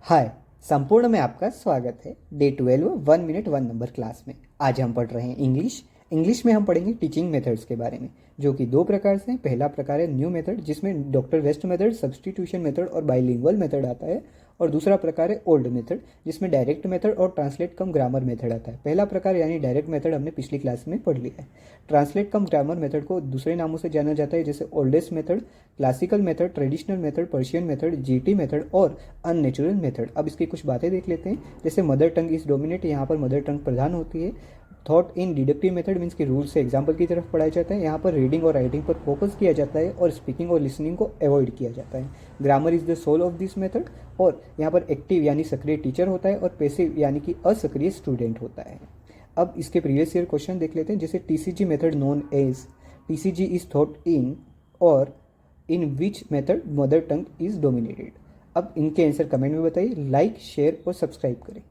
हाय, संपूर्ण में आपका स्वागत है डे 12 1 मिनट 1 नंबर क्लास में। आज हम पढ़ रहे हैं इंग्लिश में हम पढ़ेंगे टीचिंग मेथड्स के बारे में, जो कि दो प्रकार से हैं। पहला प्रकार है न्यू मेथड, जिसमें doctor West method, substitution method और बाइलिंगुअल मेथड आता है। और दूसरा प्रकार है ओल्ड मेथड, जिसमें डायरेक्ट मेथड और ट्रांसलेट कम ग्रामर मेथड आता है। पहला प्रकार यानी डायरेक्ट मेथड हमने पिछली क्लास में पढ़ लिया है। ट्रांसलेट कम ग्रामर मेथड को दूसरे नामों से जाना जाता है, जैसे oldest method, classical method, traditional method, Persian method, GT method और अननेचुरल मेथड। अब इसकी कुछ बातें देख लेते हैं। जैसे मदर टंग इज डोमिनेट, यहाँ पर मदर टंग प्रधान होती है। Thought in deductive method means कि रूल से एग्जाम्पल की तरफ पढ़ाया जाता है। यहाँ पर रीडिंग और राइटिंग पर फोकस किया जाता है और स्पीकिंग और लिसनिंग को अवॉइड किया जाता है। Grammar is the soul of this method, और यहाँ पर एक्टिव यानी सक्रिय टीचर होता है और पैसिव यानी कि असक्रिय स्टूडेंट होता है। अब इसके प्रीवियस ईयर क्वेश्चन देख लेते हैं। जैसे TCG method known as, TCG is thought in और in which method mother tongue is dominated. अब इनके आंसर कमेंट में बताइए। लाइक, शेयर और सब्सक्राइब करें।